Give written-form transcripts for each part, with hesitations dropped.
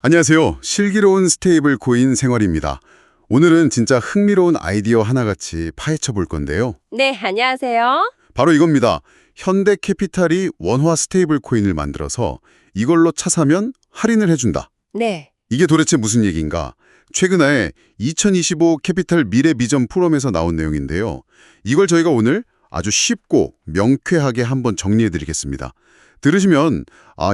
안녕하세요. 실기로운 스테이블 코인 생활입니다. 오늘은 진짜 흥미로운 아이디어 하나같이 파헤쳐 볼 건데요. 네, 안녕하세요. 바로 이겁니다. 현대캐피탈이 원화 스테이블 코인을 만들어서 이걸로 차 사면 할인을 해준다. 네. 이게 도대체 무슨 얘기인가? 최근에 2025 캐피탈 미래 비전 포럼에서 나온 내용인데요. 이걸 저희가 오늘 아주 쉽고 명쾌하게 한번 정리해 드리겠습니다. 들으시면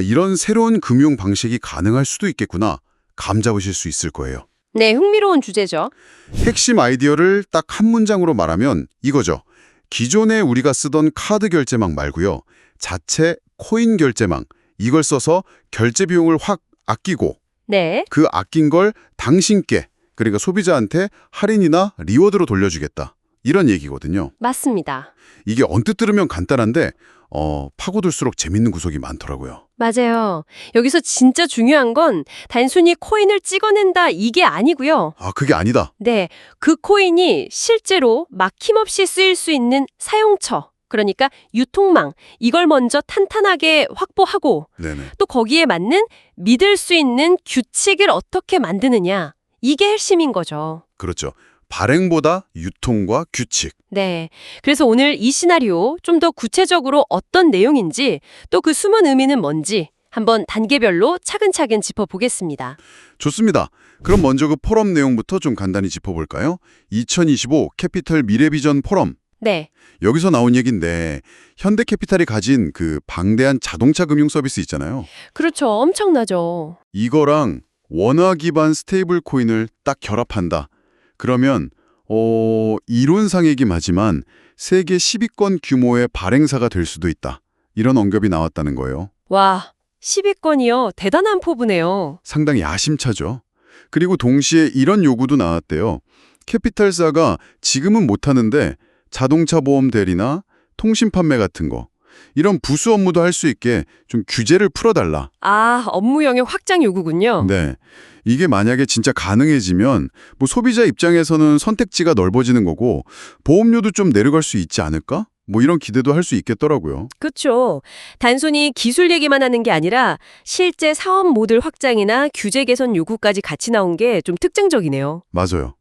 이런 새로운 금융 방식이 가능할 수도 있겠구나 감 잡으실 수 있을 거예요. 네, 흥미로운 주제죠. 핵심 아이디어를 딱 한 문장으로 말하면 이거죠. 기존에 우리가 쓰던 카드 결제망 말고요. 자체 코인 결제망, 이걸 써서 결제 비용을 확 아끼고 네. 그 아낀 걸 당신께, 그러니까 소비자한테 할인이나 리워드로 돌려주겠다. 이런 얘기거든요. 맞습니다. 이게 언뜻 들으면 간단한데 파고들수록 재밌는 구석이 많더라고요. 맞아요. 여기서 진짜 중요한 건 단순히 코인을 찍어낸다 이게 아니고요. 그게 아니다. 네, 그 코인이 실제로 막힘없이 쓰일 수 있는 사용처, 그러니까 유통망, 이걸 먼저 탄탄하게 확보하고 네네. 또 거기에 맞는 믿을 수 있는 규칙을 어떻게 만드느냐, 이게 핵심인 거죠. 그렇죠. 발행보다 유통과 규칙. 네. 그래서 오늘 이 시나리오 좀 더 구체적으로 어떤 내용인지 또 그 숨은 의미는 뭔지 한번 단계별로 차근차근 짚어보겠습니다. 좋습니다. 그럼 먼저 그 포럼 내용부터 좀 간단히 짚어볼까요? 2025 캐피탈 미래비전 포럼. 네. 여기서 나온 얘기인데 현대캐피탈이 가진 그 방대한 자동차 금융 서비스 있잖아요. 그렇죠. 엄청나죠. 이거랑 원화 기반 스테이블 코인을 딱 결합한다. 그러면 이론상이긴 하지만 세계 10위권 규모의 발행사가 될 수도 있다. 이런 언급이 나왔다는 거예요. 와, 10위권이요. 대단한 포부네요. 상당히 야심차죠. 그리고 동시에 이런 요구도 나왔대요. 캐피탈사가 지금은 못하는데 자동차 보험 대리나 통신 판매 같은 거, 이런 부수 업무도 할 수 있게 좀 규제를 풀어달라. 업무 영역 확장 요구군요. 네. 이게 만약에 진짜 가능해지면 소비자 입장에서는 선택지가 넓어지는 거고 보험료도 좀 내려갈 수 있지 않을까? 이런 기대도 할 수 있겠더라고요. 그렇죠. 단순히 기술 얘기만 하는 게 아니라 실제 사업 모델 확장이나 규제 개선 요구까지 같이 나온 게 좀 특징적이네요. 맞아요.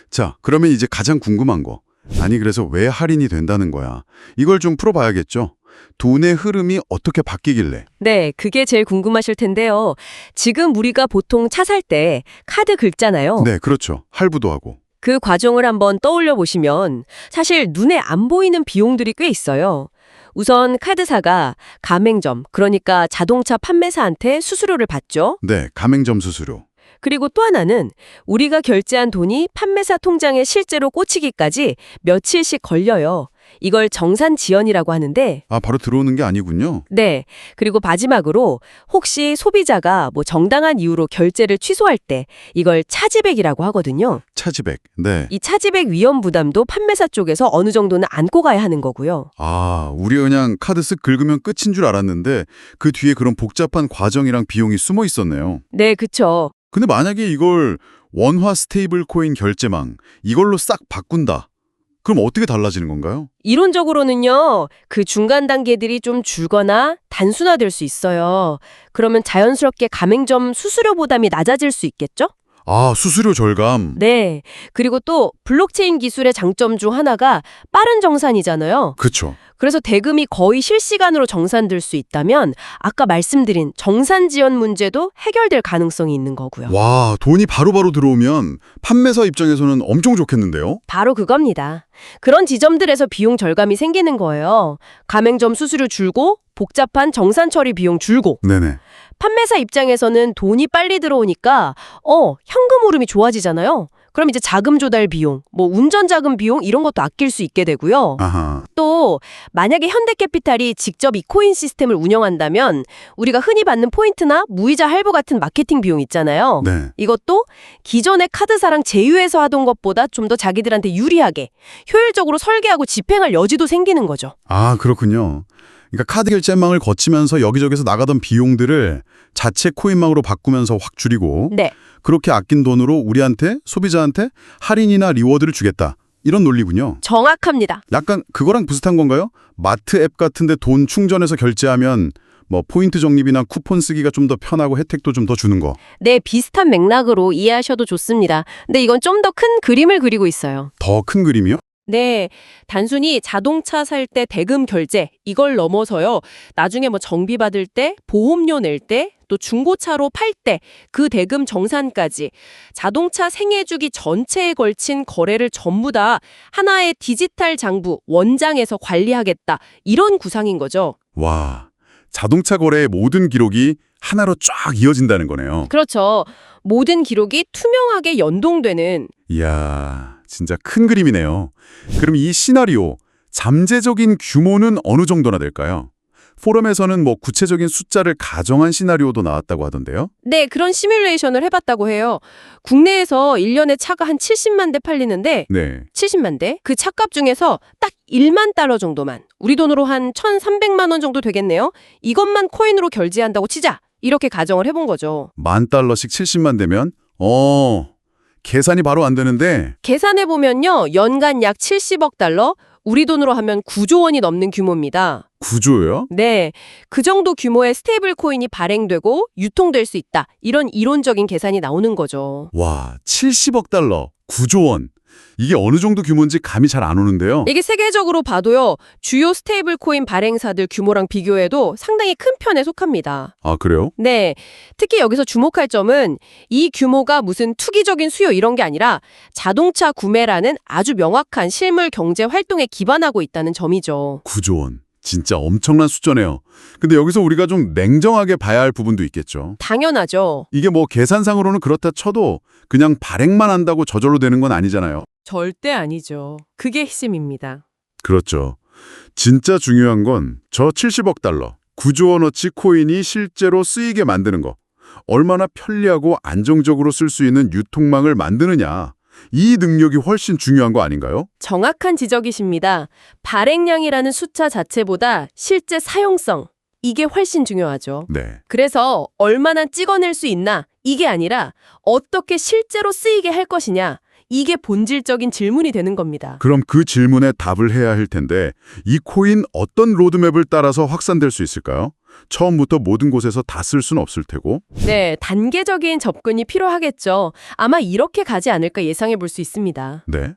자, 그러면 이제 가장 궁금한 거. 아니 그래서 왜 할인이 된다는 거야? 이걸 좀 풀어봐야겠죠? 돈의 흐름이 어떻게 바뀌길래? 네, 그게 제일 궁금하실 텐데요. 지금 우리가 보통 차 살 때 카드 긁잖아요. 네, 그렇죠. 할부도 하고. 그 과정을 한번 떠올려 보시면 사실 눈에 안 보이는 비용들이 꽤 있어요. 우선 카드사가 가맹점, 그러니까 자동차 판매사한테 수수료를 받죠. 네, 가맹점 수수료. 그리고 또 하나는 우리가 결제한 돈이 판매사 통장에 실제로 꽂히기까지 며칠씩 걸려요. 이걸 정산 지연이라고 하는데 바로 들어오는 게 아니군요. 네. 그리고 마지막으로 혹시 소비자가 정당한 이유로 결제를 취소할 때 이걸 차지백이라고 하거든요. 차지백. 네. 이 차지백 위험 부담도 판매사 쪽에서 어느 정도는 안고 가야 하는 거고요. 우리 그냥 카드 쓱 긁으면 끝인 줄 알았는데 그 뒤에 그런 복잡한 과정이랑 비용이 숨어 있었네요. 네, 그쵸. 근데 만약에 이걸 원화 스테이블 코인 결제망 이걸로 싹 바꾼다. 그럼 어떻게 달라지는 건가요? 이론적으로는요, 그 중간 단계들이 좀 줄거나 단순화될 수 있어요. 그러면 자연스럽게 가맹점 수수료 부담이 낮아질 수 있겠죠? 수수료 절감. 네. 그리고 또 블록체인 기술의 장점 중 하나가 빠른 정산이잖아요. 그렇죠. 그래서 대금이 거의 실시간으로 정산될 수 있다면 아까 말씀드린 정산 지연 문제도 해결될 가능성이 있는 거고요. 와, 돈이 바로바로 들어오면 판매사 입장에서는 엄청 좋겠는데요? 바로 그겁니다. 그런 지점들에서 비용 절감이 생기는 거예요. 가맹점 수수료 줄고 복잡한 정산 처리 비용 줄고 네네. 판매사 입장에서는 돈이 빨리 들어오니까 현금 흐름이 좋아지잖아요. 그럼 이제 자금 조달 비용, 운전 자금 비용 이런 것도 아낄 수 있게 되고요. 아하. 또 만약에 현대캐피탈이 직접 이 코인 시스템을 운영한다면 우리가 흔히 받는 포인트나 무이자 할부 같은 마케팅 비용 있잖아요. 네. 이것도 기존의 카드사랑 제휴해서 하던 것보다 좀 더 자기들한테 유리하게 효율적으로 설계하고 집행할 여지도 생기는 거죠. 그렇군요. 그러니까 카드 결제망을 거치면서 여기저기서 나가던 비용들을 자체 코인망으로 바꾸면서 확 줄이고 네. 그렇게 아낀 돈으로 우리한테, 소비자한테 할인이나 리워드를 주겠다. 이런 논리군요. 정확합니다. 약간 그거랑 비슷한 건가요? 마트 앱 같은데 돈 충전해서 결제하면 뭐 포인트 적립이나 쿠폰 쓰기가 좀 더 편하고 혜택도 좀 더 주는 거. 네, 비슷한 맥락으로 이해하셔도 좋습니다. 근데 이건 좀 더 큰 그림을 그리고 있어요. 더 큰 그림이요? 네, 단순히 자동차 살 때 대금 결제 이걸 넘어서요. 나중에 뭐 정비 받을 때, 보험료 낼 때, 또 중고차로 팔 때 그 대금 정산까지 자동차 생애주기 전체에 걸친 거래를 전부 다 하나의 디지털 장부 원장에서 관리하겠다. 이런 구상인 거죠. 와, 자동차 거래의 모든 기록이 하나로 쫙 이어진다는 거네요. 그렇죠. 모든 기록이 투명하게 연동되는 이야, 진짜 큰 그림이네요. 그럼 이 시나리오, 잠재적인 규모는 어느 정도나 될까요? 포럼에서는 뭐 구체적인 숫자를 가정한 시나리오도 나왔다고 하던데요. 네, 그런 시뮬레이션을 해봤다고 해요. 국내에서 1년에 차가 한 70만 대 팔리는데 네. 70만 대? 그 차값 중에서 딱 1만 달러 정도만, 우리 돈으로 한 1,300만 원 정도 되겠네요. 이것만 코인으로 결제한다고 치자. 이렇게 가정을 해본 거죠. $10,000씩 70만 되면 계산이 바로 안 되는데 계산해보면요. 연간 약 70억 달러, 우리 돈으로 하면 9조 원이 넘는 규모입니다. 구조요? 네, 그 정도 규모의 스테이블 코인이 발행되고 유통될 수 있다. 이런 이론적인 계산이 나오는 거죠. 와, 70억 달러, 9조 원. 이게 어느 정도 규모인지 감이 잘 안 오는데요. 이게 세계적으로 봐도요. 주요 스테이블 코인 발행사들 규모랑 비교해도 상당히 큰 편에 속합니다. 아, 그래요? 네, 특히 여기서 주목할 점은 이 규모가 무슨 투기적인 수요 이런 게 아니라 자동차 구매라는 아주 명확한 실물 경제 활동에 기반하고 있다는 점이죠. 9조 원. 진짜 엄청난 숫자네요. 근데 여기서 우리가 좀 냉정하게 봐야 할 부분도 있겠죠. 당연하죠. 이게 뭐 계산상으로는 그렇다 쳐도 그냥 발행만 한다고 저절로 되는 건 아니잖아요. 절대 아니죠. 그게 핵심입니다. 그렇죠. 진짜 중요한 건 저 70억 달러, 9조 원어치 코인이 실제로 쓰이게 만드는 거. 얼마나 편리하고 안정적으로 쓸 수 있는 유통망을 만드느냐. 이 능력이 훨씬 중요한 거 아닌가요? 정확한 지적이십니다. 발행량이라는 숫자 자체보다 실제 사용성, 이게 훨씬 중요하죠. 네. 그래서 얼마나 찍어낼 수 있나, 이게 아니라 어떻게 실제로 쓰이게 할 것이냐, 이게 본질적인 질문이 되는 겁니다. 그럼 그 질문에 답을 해야 할 텐데 이 코인 어떤 로드맵을 따라서 확산될 수 있을까요? 처음부터 모든 곳에서 다 쓸 수는 없을 테고. 네, 단계적인 접근이 필요하겠죠. 아마 이렇게 가지 않을까 예상해 볼 수 있습니다. 네.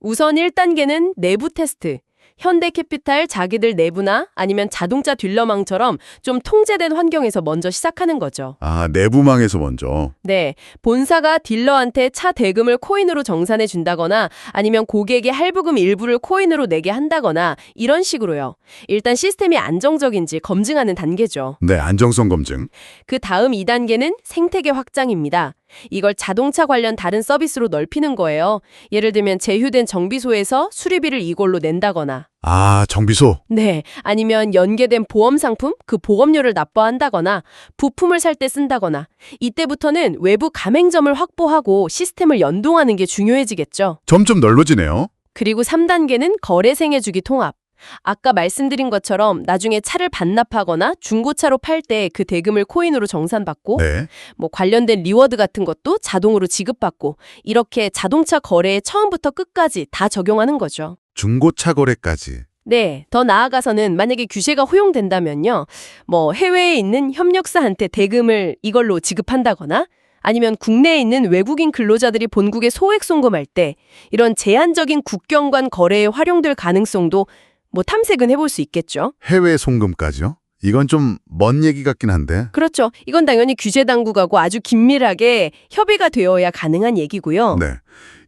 우선 1단계는 내부 테스트. 현대캐피탈 자기들 내부나 아니면 자동차 딜러망처럼 좀 통제된 환경에서 먼저 시작하는 거죠. 아, 내부망에서 먼저. 네, 본사가 딜러한테 차 대금을 코인으로 정산해 준다거나 아니면 고객의 할부금 일부를 코인으로 내게 한다거나 이런 식으로요. 일단 시스템이 안정적인지 검증하는 단계죠. 네, 안정성 검증. 그 다음 2단계는 생태계 확장입니다. 이걸 자동차 관련 다른 서비스로 넓히는 거예요. 예를 들면 제휴된 정비소에서 수리비를 이걸로 낸다거나 아, 정비소. 네, 아니면 연계된 보험 상품, 그 보험료를 납부한다거나 부품을 살 때 쓴다거나 이때부터는 외부 가맹점을 확보하고 시스템을 연동하는 게 중요해지겠죠. 점점 넓어지네요. 그리고 3단계는 거래생애주기 통합. 아까 말씀드린 것처럼 나중에 차를 반납하거나 중고차로 팔 때 그 대금을 코인으로 정산받고 네. 뭐 관련된 리워드 같은 것도 자동으로 지급받고 이렇게 자동차 거래에 처음부터 끝까지 다 적용하는 거죠. 중고차 거래까지. 네, 더 나아가서는 만약에 규제가 허용된다면요. 뭐 해외에 있는 협력사한테 대금을 이걸로 지급한다거나 아니면 국내에 있는 외국인 근로자들이 본국에 소액 송금할 때 이런 제한적인 국경 간 거래에 활용될 가능성도 뭐 탐색은 해볼 수 있겠죠. 해외 송금까지요? 이건 좀 먼 얘기 같긴 한데. 그렇죠. 이건 당연히 규제 당국하고 아주 긴밀하게 협의가 되어야 가능한 얘기고요. 네.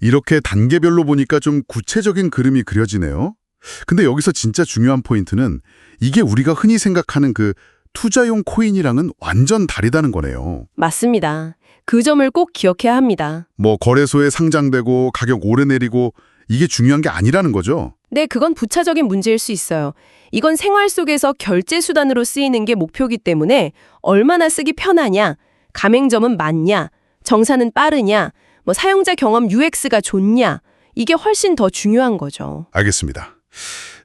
이렇게 단계별로 보니까 좀 구체적인 그림이 그려지네요. 근데 여기서 진짜 중요한 포인트는 이게 우리가 흔히 생각하는 그 투자용 코인이랑은 완전 다르다는 거네요. 맞습니다. 그 점을 꼭 기억해야 합니다. 뭐 거래소에 상장되고 가격 오래 내리고 이게 중요한 게 아니라는 거죠. 네, 그건 부차적인 문제일 수 있어요. 이건 생활 속에서 결제 수단으로 쓰이는 게 목표이기 때문에 얼마나 쓰기 편하냐, 가맹점은 많냐, 정산은 빠르냐, 뭐 사용자 경험 UX가 좋냐, 이게 훨씬 더 중요한 거죠. 알겠습니다.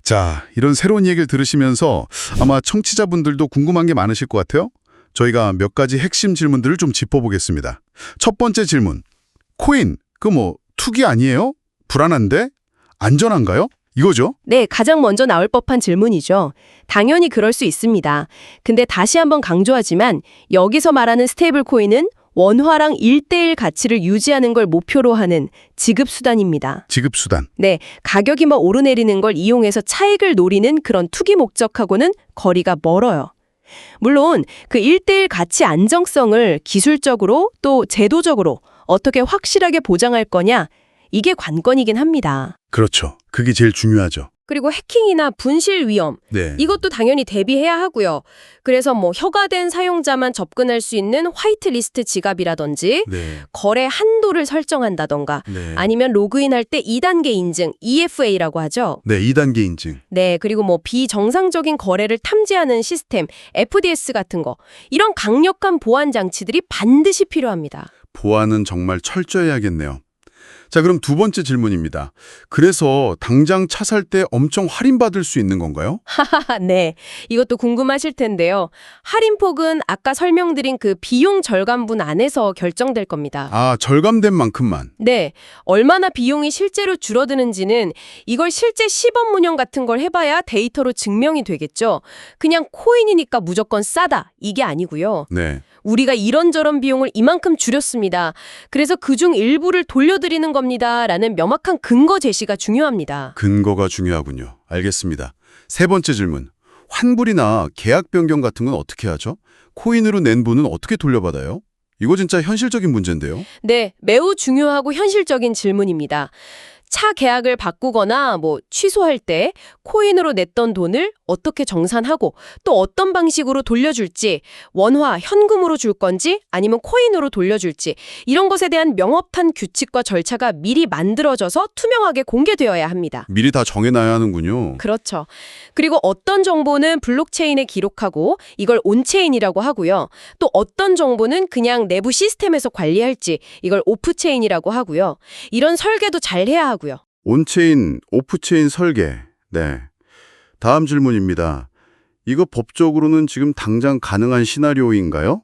자, 이런 새로운 얘기를 들으시면서 아마 청취자분들도 궁금한 게 많으실 것 같아요. 저희가 몇 가지 핵심 질문들을 좀 짚어보겠습니다. 첫 번째 질문. 코인, 투기 아니에요? 불안한데? 안전한가요? 이거죠? 네, 가장 먼저 나올 법한 질문이죠. 당연히 그럴 수 있습니다. 근데 다시 한번 강조하지만 여기서 말하는 스테이블 코인은 원화랑 1대1 가치를 유지하는 걸 목표로 하는 지급수단입니다. 지급수단. 네, 가격이 뭐 오르내리는 걸 이용해서 차익을 노리는 그런 투기 목적하고는 거리가 멀어요. 물론 그 1대1 가치 안정성을 기술적으로 또 제도적으로 어떻게 확실하게 보장할 거냐, 이게 관건이긴 합니다. 그렇죠. 그게 제일 중요하죠. 그리고 해킹이나 분실 위험, 네. 이것도 당연히 대비해야 하고요. 그래서 뭐 허가된 사용자만 접근할 수 있는 화이트리스트 지갑이라든지 네. 거래 한도를 설정한다던가 네. 아니면 로그인할 때 2단계 인증, EFA라고 하죠. 네, 2단계 인증. 네, 그리고 뭐 비정상적인 거래를 탐지하는 시스템, FDS 같은 거. 이런 강력한 보안 장치들이 반드시 필요합니다. 보안은 정말 철저해야겠네요. 자, 그럼 두 번째 질문입니다. 그래서 당장 차 살 때 엄청 할인받을 수 있는 건가요? 네, 이것도 궁금하실 텐데요. 할인폭은 아까 설명드린 그 비용 절감분 안에서 결정될 겁니다. 아, 절감된 만큼만. 네, 얼마나 비용이 실제로 줄어드는지는 이걸 실제 시범 운영 같은 걸 해봐야 데이터로 증명이 되겠죠. 그냥 코인이니까 무조건 싸다, 이게 아니고요. 네. 우리가 이런저런 비용을 이만큼 줄였습니다. 그래서 그중 일부를 돌려드리는 겁니다. 라는 명확한 근거 제시가 중요합니다. 근거가 중요하군요. 알겠습니다. 세 번째 질문. 환불이나 계약 변경 같은 건 어떻게 하죠? 코인으로 낸 분은 어떻게 돌려받아요? 이거 진짜 현실적인 문제인데요. 네, 매우 중요하고 현실적인 질문입니다. 차 계약을 바꾸거나 뭐 취소할 때 코인으로 냈던 돈을 어떻게 정산하고 또 어떤 방식으로 돌려줄지, 원화, 현금으로 줄 건지 아니면 코인으로 돌려줄지, 이런 것에 대한 명확한 규칙과 절차가 미리 만들어져서 투명하게 공개되어야 합니다. 미리 다 정해놔야 하는군요. 그렇죠. 그리고 어떤 정보는 블록체인에 기록하고 이걸 온체인이라고 하고요. 또 어떤 정보는 그냥 내부 시스템에서 관리할지 이걸 오프체인이라고 하고요. 이런 설계도 잘 해야 하고요. 온체인, 오프체인 설계. 네. 다음 질문입니다. 이거 법적으로는 지금 당장 가능한 시나리오인가요?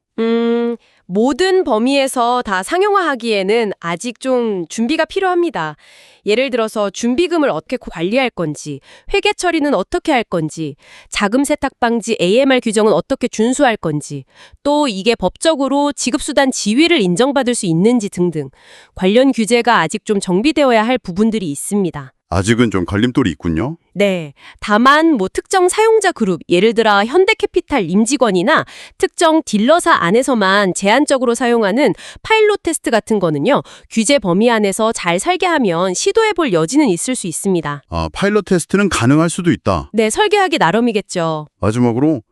모든 범위에서 다 상용화하기에는 아직 좀 준비가 필요합니다. 예를 들어서 준비금을 어떻게 관리할 건지, 회계 처리는 어떻게 할 건지, 자금 세탁 방지 AMR 규정은 어떻게 준수할 건지, 또 이게 법적으로 지급수단 지위를 인정받을 수 있는지 등등 관련 규제가 아직 좀 정비되어야 할 부분들이 있습니다. 아직은 좀 걸림돌이 있군요. 네. 다만 뭐 특정 사용자 그룹, 예를 들어 현대캐피탈 임직원이나 특정 딜러사 안에서만 제한적으로 사용하는 파일럿 테스트 같은 거는요. 규제 범위 안에서 잘 설계하면 시도해볼 여지는 있을 수 있습니다. 아, 파일럿 테스트는 가능할 수도 있다. 네, 설계하기 나름이겠죠. 마지막으로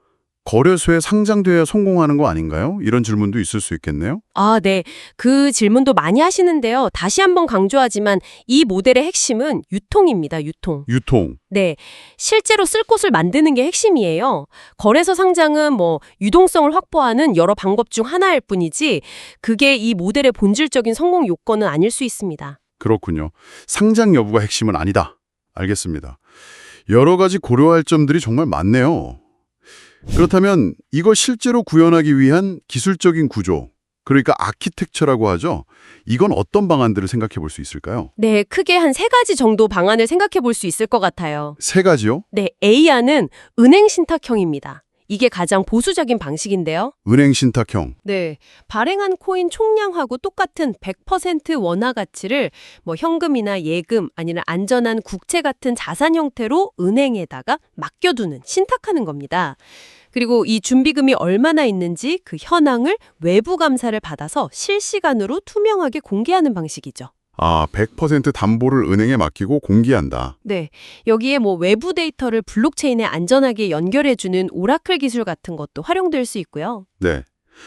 거래소에 상장돼야 성공하는 거 아닌가요? 이런 질문도 있을 수 있겠네요. 아, 네. 그 질문도 많이 하시는데요. 다시 한번 강조하지만 이 모델의 핵심은 유통입니다. 유통. 유통. 네. 실제로 쓸 곳을 만드는 게 핵심이에요. 거래소 상장은 뭐 유동성을 확보하는 여러 방법 중 하나일 뿐이지 그게 이 모델의 본질적인 성공 요건은 아닐 수 있습니다. 그렇군요. 상장 여부가 핵심은 아니다. 알겠습니다. 여러 가지 고려할 점들이 정말 많네요. 그렇다면 이걸 실제로 구현하기 위한 기술적인 구조, 그러니까 아키텍처라고 하죠. 이건 어떤 방안들을 생각해 볼 수 있을까요? 네, 크게 한 3가지 정도 방안을 생각해 볼 수 있을 것 같아요. 3가지요? 네, A안은 은행 신탁형입니다. 이게 가장 보수적인 방식인데요. 은행 신탁형. 네, 발행한 코인 총량하고 똑같은 100% 원화 가치를 뭐 현금이나 예금 아니면 안전한 국채 같은 자산 형태로 은행에다가 맡겨두는, 신탁하는 겁니다. 그리고 이 준비금이 얼마나 있는지 그 현황을 외부 감사를 받아서 실시간으로 투명하게 공개하는 방식이죠. 아, 100% 담보를 은행에 맡기고 공개한다. 네, 여기에 뭐 외부 데이터를 블록체인에 안전하게 연결해주는 오라클 기술 같은 것도 활용될 수 있고요. 네.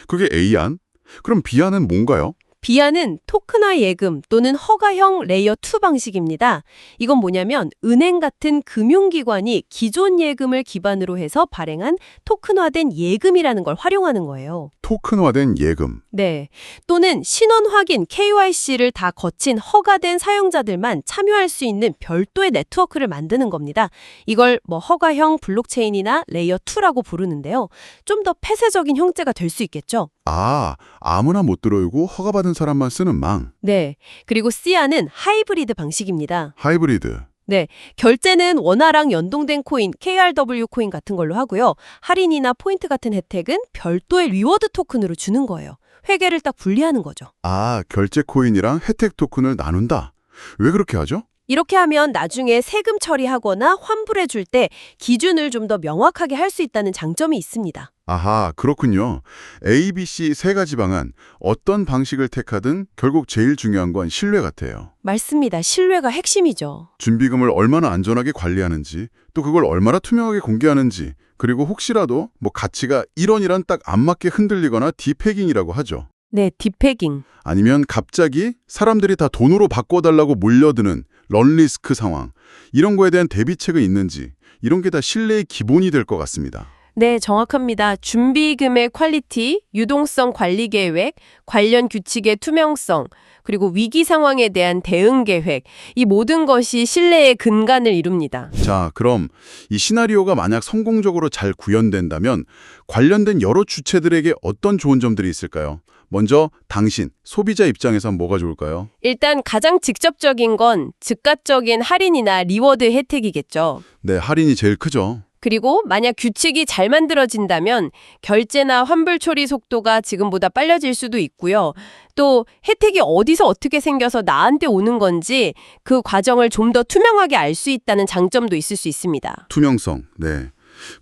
그게 A안? 그럼 B안은 뭔가요? B안은 토큰화 예금 또는 허가형 레이어 2 방식입니다. 이건 뭐냐면 은행 같은 금융기관이 기존 예금을 기반으로 해서 발행한 토큰화된 예금이라는 걸 활용하는 거예요. 토큰화된 예금. 네. 또는 신원 확인 KYC를 다 거친 허가된 사용자들만 참여할 수 있는 별도의 네트워크를 만드는 겁니다. 이걸 뭐 허가형 블록체인이나 레이어 2라고 부르는데요. 좀 더 폐쇄적인 형태가 될 수 있겠죠. 아, 아무나 못 들어오고 허가받은 사람만 쓰는 망. 네. 그리고 C안은 하이브리드 방식입니다. 하이브리드. 네, 결제는 원화랑 연동된 코인, KRW 코인 같은 걸로 하고요. 할인이나 포인트 같은 혜택은 별도의 리워드 토큰으로 주는 거예요. 회계를 딱 분리하는 거죠. 아, 결제 코인이랑 혜택 토큰을 나눈다. 왜 그렇게 하죠? 이렇게 하면 나중에 세금 처리하거나 환불해 줄 때 기준을 좀 더 명확하게 할 수 있다는 장점이 있습니다. 아하, 그렇군요. A, B, C 세 가지 방안, 어떤 방식을 택하든 결국 제일 중요한 건 신뢰 같아요. 맞습니다. 신뢰가 핵심이죠. 준비금을 얼마나 안전하게 관리하는지, 또 그걸 얼마나 투명하게 공개하는지, 그리고 혹시라도 가치가 1원이란 딱 안 맞게 흔들리거나 디패깅이라고 하죠. 네, 디패깅. 아니면 갑자기 사람들이 다 돈으로 바꿔달라고 몰려드는 런리스크 상황, 이런 거에 대한 대비책은 있는지, 이런 게 다 신뢰의 기본이 될 것 같습니다. 네, 정확합니다. 준비금의 퀄리티, 유동성 관리 계획, 관련 규칙의 투명성, 그리고 위기 상황에 대한 대응 계획, 이 모든 것이 신뢰의 근간을 이룹니다. 자, 그럼 이 시나리오가 만약 성공적으로 잘 구현된다면 관련된 여러 주체들에게 어떤 좋은 점들이 있을까요? 먼저 당신, 소비자 입장에선 뭐가 좋을까요? 일단 가장 직접적인 건 즉각적인 할인이나 리워드 혜택이겠죠. 네, 할인이 제일 크죠. 그리고 만약 규칙이 잘 만들어진다면 결제나 환불 처리 속도가 지금보다 빨라질 수도 있고요. 또 혜택이 어디서 어떻게 생겨서 나한테 오는 건지 그 과정을 좀 더 투명하게 알 수 있다는 장점도 있을 수 있습니다. 투명성, 네.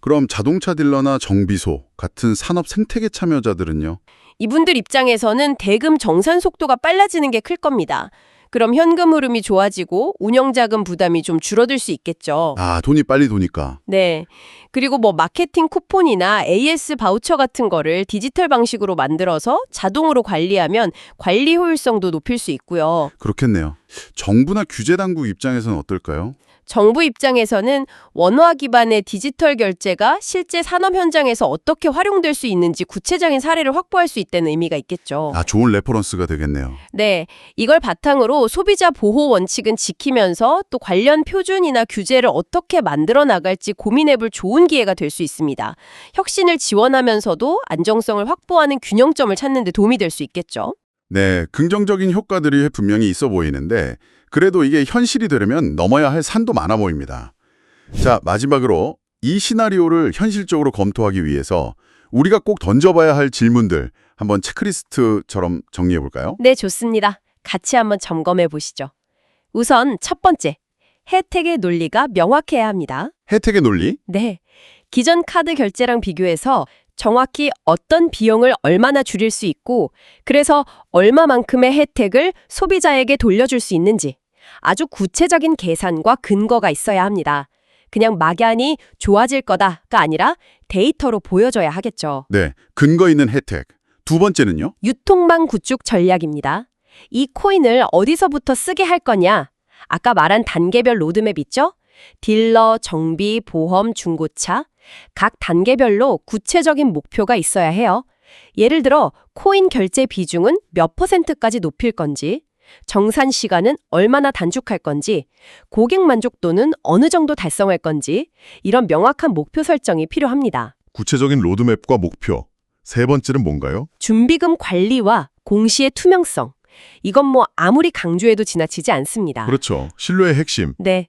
그럼 자동차 딜러나 정비소 같은 산업 생태계 참여자들은요? 이분들 입장에서는 대금 정산 속도가 빨라지는 게 클 겁니다. 그럼 현금 흐름이 좋아지고 운영자금 부담이 좀 줄어들 수 있겠죠. 아, 돈이 빨리 도니까. 네. 그리고 마케팅 쿠폰이나 AS 바우처 같은 거를 디지털 방식으로 만들어서 자동으로 관리하면 관리 효율성도 높일 수 있고요. 그렇겠네요. 정부나 규제 당국 입장에서는 어떨까요? 정부 입장에서는 원화 기반의 디지털 결제가 실제 산업 현장에서 어떻게 활용될 수 있는지 구체적인 사례를 확보할 수 있다는 의미가 있겠죠. 아, 좋은 레퍼런스가 되겠네요. 네, 이걸 바탕으로 소비자 보호 원칙은 지키면서 또 관련 표준이나 규제를 어떻게 만들어 나갈지 고민해볼 좋은 기회가 될 수 있습니다. 혁신을 지원하면서도 안정성을 확보하는 균형점을 찾는 데 도움이 될 수 있겠죠. 네, 긍정적인 효과들이 분명히 있어 보이는데 그래도 이게 현실이 되려면 넘어야 할 산도 많아 보입니다. 자, 마지막으로 이 시나리오를 현실적으로 검토하기 위해서 우리가 꼭 던져봐야 할 질문들 한번 체크리스트처럼 정리해 볼까요? 네, 좋습니다. 같이 한번 점검해 보시죠. 우선 첫 번째, 혜택의 논리가 명확해야 합니다. 혜택의 논리? 네, 기존 카드 결제랑 비교해서 정확히 어떤 비용을 얼마나 줄일 수 있고 그래서 얼마만큼의 혜택을 소비자에게 돌려줄 수 있는지 아주 구체적인 계산과 근거가 있어야 합니다. 그냥 막연히 좋아질 거다가 아니라 데이터로 보여줘야 하겠죠. 네, 근거 있는 혜택. 두 번째는요? 유통망 구축 전략입니다. 이 코인을 어디서부터 쓰게 할 거냐? 아까 말한 단계별 로드맵 있죠? 딜러, 정비, 보험, 중고차. 각 단계별로 구체적인 목표가 있어야 해요. 예를 들어 코인 결제 비중은 몇 %까지 높일 건지, 정산 시간은 얼마나 단축할 건지, 고객 만족도는 어느 정도 달성할 건지 이런 명확한 목표 설정이 필요합니다. 구체적인 로드맵과 목표. 세 번째는 뭔가요? 준비금 관리와 공시의 투명성. 이건 아무리 강조해도 지나치지 않습니다. 그렇죠. 신뢰의 핵심. 네.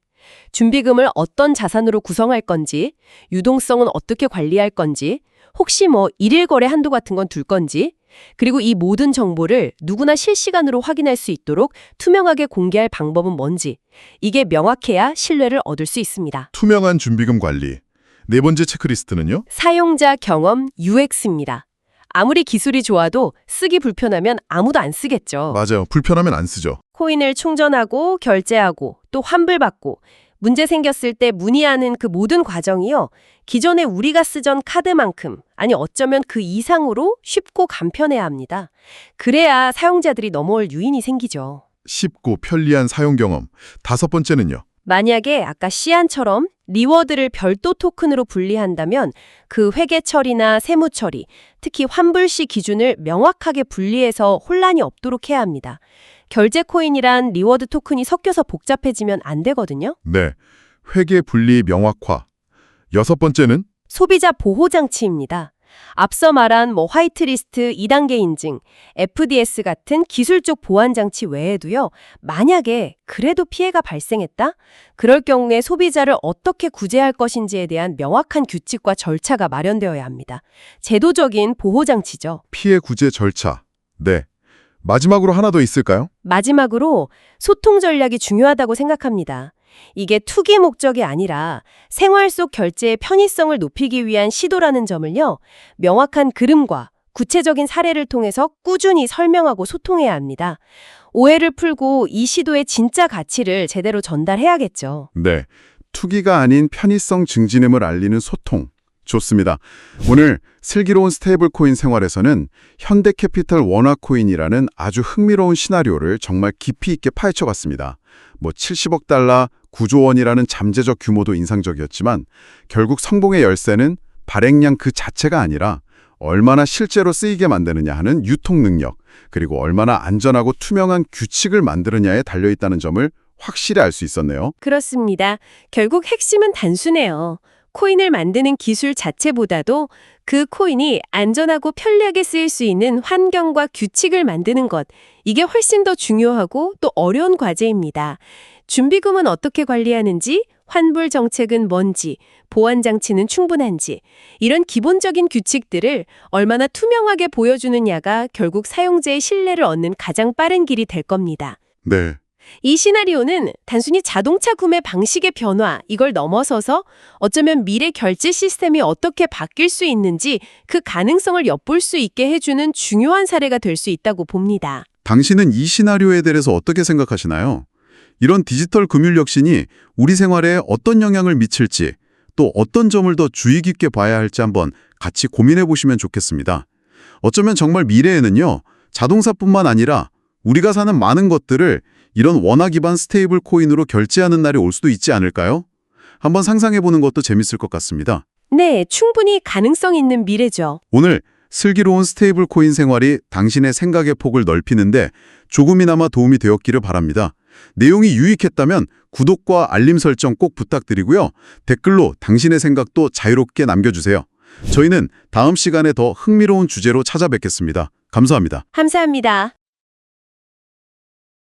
준비금을 어떤 자산으로 구성할 건지, 유동성은 어떻게 관리할 건지, 혹시 일일 거래 한도 같은 건 둘 건지, 그리고 이 모든 정보를 누구나 실시간으로 확인할 수 있도록 투명하게 공개할 방법은 뭔지, 이게 명확해야 신뢰를 얻을 수 있습니다. 투명한 준비금 관리. 네 번째 체크리스트는요? 사용자 경험 UX입니다. 아무리 기술이 좋아도 쓰기 불편하면 아무도 안 쓰겠죠. 맞아요. 불편하면 안 쓰죠. 코인을 충전하고 결제하고 또 환불받고 문제 생겼을 때 문의하는 그 모든 과정이요. 기존에 우리가 쓰던 카드만큼 아니 어쩌면 그 이상으로 쉽고 간편해야 합니다. 그래야 사용자들이 넘어올 유인이 생기죠. 쉽고 편리한 사용 경험. 다섯 번째는요? 만약에 아까 시안처럼 리워드를 별도 토큰으로 분리한다면 그 회계 처리나 세무 처리, 특히 환불 시 기준을 명확하게 분리해서 혼란이 없도록 해야 합니다. 결제 코인이란 리워드 토큰이 섞여서 복잡해지면 안 되거든요. 네. 회계 분리 명확화. 여섯 번째는? 소비자 보호 장치입니다. 앞서 말한 화이트리스트 2단계 인증, FDS 같은 기술적 보안 장치 외에도요. 만약에 그래도 피해가 발생했다? 그럴 경우에 소비자를 어떻게 구제할 것인지에 대한 명확한 규칙과 절차가 마련되어야 합니다. 제도적인 보호 장치죠. 피해 구제 절차. 네. 마지막으로 하나 더 있을까요? 마지막으로 소통 전략이 중요하다고 생각합니다. 이게 투기 목적이 아니라 생활 속 결제의 편의성을 높이기 위한 시도라는 점을요, 명확한 그림과 구체적인 사례를 통해서 꾸준히 설명하고 소통해야 합니다. 오해를 풀고 이 시도의 진짜 가치를 제대로 전달해야겠죠. 네. 투기가 아닌 편의성 증진임을 알리는 소통. 좋습니다. 오늘 슬기로운 스테이블 코인 생활에서는 현대캐피털 원화코인이라는 아주 흥미로운 시나리오를 정말 깊이 있게 파헤쳐봤습니다. 70억 달러, 9조 원이라는 잠재적 규모도 인상적이었지만 결국 성공의 열쇠는 발행량 그 자체가 아니라 얼마나 실제로 쓰이게 만드느냐 하는 유통 능력, 그리고 얼마나 안전하고 투명한 규칙을 만드느냐에 달려있다는 점을 확실히 알 수 있었네요. 그렇습니다. 결국 핵심은 단순해요. 코인을 만드는 기술 자체보다도 그 코인이 안전하고 편리하게 쓰일 수 있는 환경과 규칙을 만드는 것, 이게 훨씬 더 중요하고 또 어려운 과제입니다. 준비금은 어떻게 관리하는지, 환불 정책은 뭔지, 보안 장치는 충분한지, 이런 기본적인 규칙들을 얼마나 투명하게 보여주느냐가 결국 사용자의 신뢰를 얻는 가장 빠른 길이 될 겁니다. 네. 이 시나리오는 단순히 자동차 구매 방식의 변화, 이걸 넘어서서 어쩌면 미래 결제 시스템이 어떻게 바뀔 수 있는지 그 가능성을 엿볼 수 있게 해주는 중요한 사례가 될 수 있다고 봅니다. 당신은 이 시나리오에 대해서 어떻게 생각하시나요? 이런 디지털 금융 혁신이 우리 생활에 어떤 영향을 미칠지, 또 어떤 점을 더 주의 깊게 봐야 할지 한번 같이 고민해 보시면 좋겠습니다. 어쩌면 정말 미래에는요, 자동차뿐만 아니라 우리가 사는 많은 것들을 이런 원화 기반 스테이블 코인으로 결제하는 날이 올 수도 있지 않을까요? 한번 상상해 보는 것도 재밌을 것 같습니다. 네, 충분히 가능성 있는 미래죠. 오늘 슬기로운 스테이블 코인 생활이 당신의 생각의 폭을 넓히는데 조금이나마 도움이 되었기를 바랍니다. 내용이 유익했다면 구독과 알림 설정 꼭 부탁드리고요. 댓글로 당신의 생각도 자유롭게 남겨주세요. 저희는 다음 시간에 더 흥미로운 주제로 찾아뵙겠습니다. 감사합니다. 감사합니다.